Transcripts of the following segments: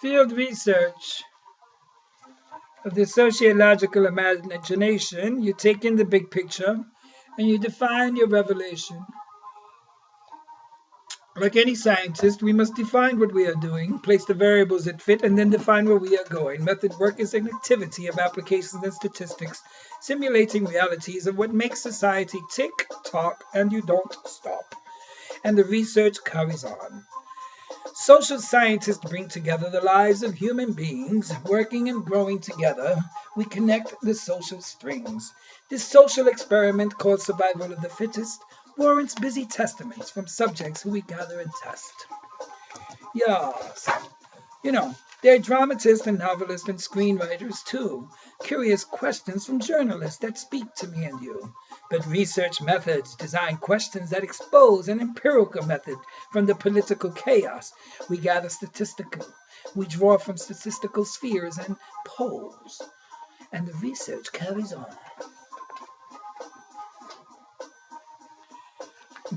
Field research of the sociological imagination. You take in the big picture and you define your revelation. Like any scientist, we must define what we are doing, place the variables that fit, and then define where we are going. Method work is an activity of applications and statistics, simulating realities of what makes society tick, talk, and you don't stop. And the research carries on. Social scientists bring together the lives of human beings, working and growing together. We connect the social strings. This social experiment called survival of the fittest warrants busy testaments from subjects who we gather and test. Yes, they're dramatists and novelists and screenwriters too. Curious questions from journalists that speak to me and you. But research methods design questions that expose an empirical method from the political chaos. We gather statistical. We draw from statistical spheres and polls. And the research carries on.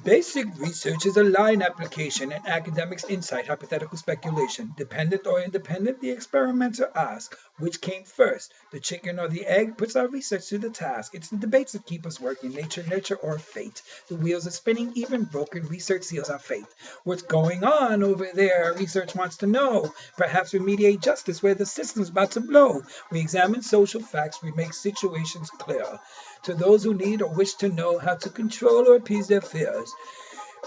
Basic research is a line application and academics' insight, hypothetical speculation. Dependent or independent, the experimenter asks, which came first, the chicken or the egg? Puts our research to the task. It's the debates that keep us working, nature, nurture, or fate. The wheels are spinning, even broken. Research seals our fate. What's going on over there? Research wants to know. Perhaps we mediate justice where the system's about to blow. We examine social facts. We make situations clear to those who need or wish to know how to control or appease their fears.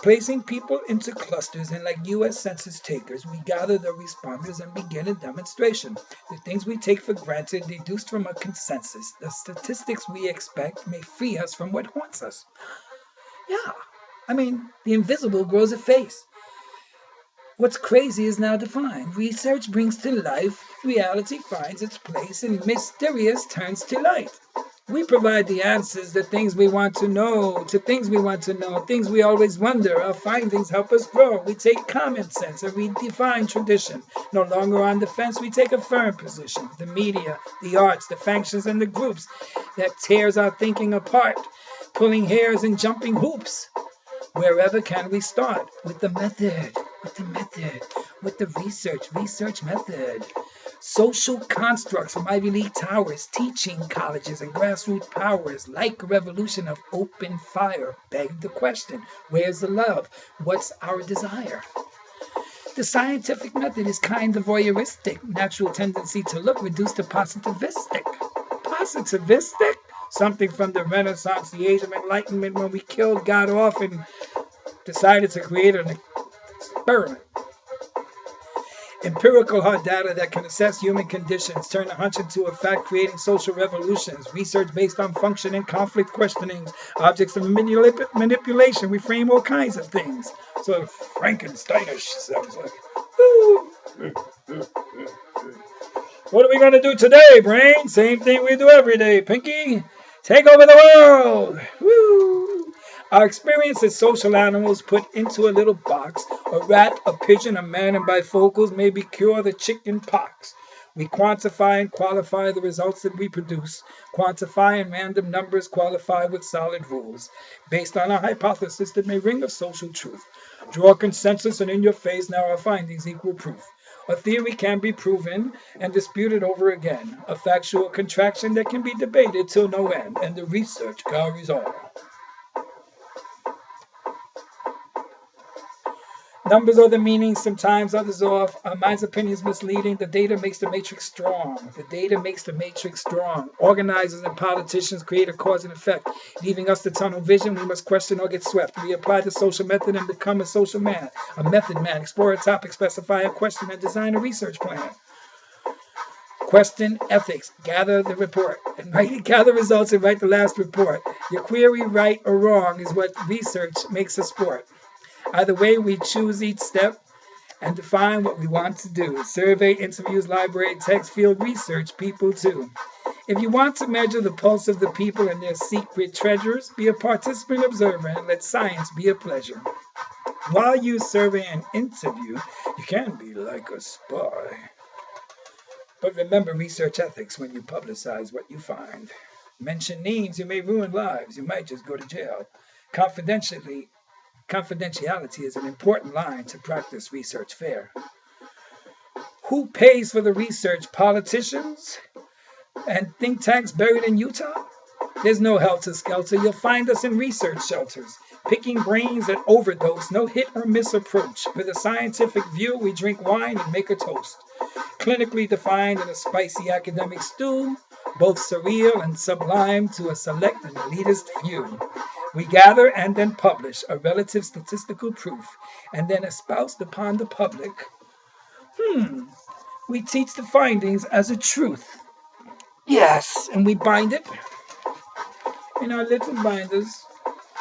Placing people into clusters and like U.S. Census takers, we gather the responders and begin a demonstration. The things we take for granted deduced from a consensus. The statistics we expect may free us from what haunts us. Yeah, the invisible grows a face. What's crazy is now defined. Research brings to life, reality finds its place, and mysterious turns to light. We provide the answers, the things we want to know, things we always wonder. Our findings help us grow. We take common sense and redefine tradition. No longer on the fence, we take a firm position. The media, the arts, the factions, and the groups that tears our thinking apart, pulling hairs and jumping hoops. Wherever can we start? With the method, with the research method. Social constructs from Ivy League towers, teaching colleges and grassroots powers, like a revolution of open fire, beg the question, where's the love? What's our desire? The scientific method is kind of voyeuristic, natural tendency to look reduced to positivistic. Positivistic? Something from the Renaissance, the Age of Enlightenment, when we killed God off and decided to create an experiment. Empirical hard data that can assess human conditions, turn a hunch into a fact, creating social revolutions. Research based on function and conflict questionings. Objects of manipulation. We frame all kinds of things. So Frankensteinish sounds like. What are we going to do today, brain? Same thing we do every day, Pinky. Take over the world. Woo! Our experience as social animals put into a little box, a rat, a pigeon, a man, and bifocals maybe cure the chicken pox. We quantify and qualify the results that we produce, quantify in random numbers, qualify with solid rules, based on a hypothesis that may ring of social truth. Draw consensus and in your face now our findings equal proof. A theory can be proven and disputed over again, a factual contraction that can be debated till no end, and the research carries on. Numbers are the meaning, sometimes others off. Our mind's opinion is misleading. The data makes the matrix strong. Organizers and politicians create a cause and effect, leaving us the tunnel vision. We must question or get swept. We apply the social method and become a social man, a method man. Explore a topic, specify a question, and design a research plan. Question ethics. Gather the report and gather results and write the last report. Your query, right or wrong, is what research makes a sport. Either way, we choose each step and define what we want to do. Survey, interviews, library, text, field research, people too. If you want to measure the pulse of the people and their secret treasures, be a participant observer and let science be a pleasure. While you survey and interview, you can be like a spy. But remember research ethics when you publicize what you find. Mention names, you may ruin lives. You might just go to jail. Confidentiality is an important line to practice research fair. Who pays for the research? Politicians and think tanks buried in Utah? There's no helter-skelter. You'll find us in research shelters, picking brains at overdose, no hit or miss approach. With a scientific view, we drink wine and make a toast. Clinically defined in a spicy academic stew, both surreal and sublime to a select and elitist few. We gather and then publish a relative statistical proof, and then espoused upon the public. We teach the findings as a truth. Yes, and we bind it in our little binders.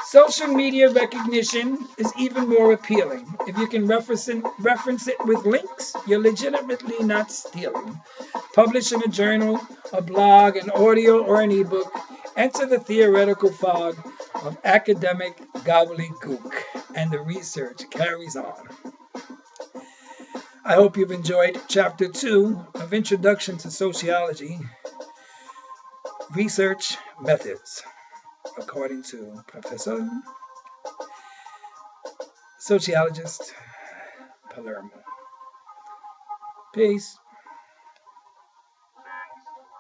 Social media recognition is even more appealing. If you can reference it with links, you're legitimately not stealing. Publish in a journal, a blog, an audio, or an ebook. Enter the theoretical fog of academic gobbledygook, and the research carries on. I hope you've enjoyed Chapter 2 of Introduction to Sociology, Research Methods, according to Professor Sociologist Palermo. Peace.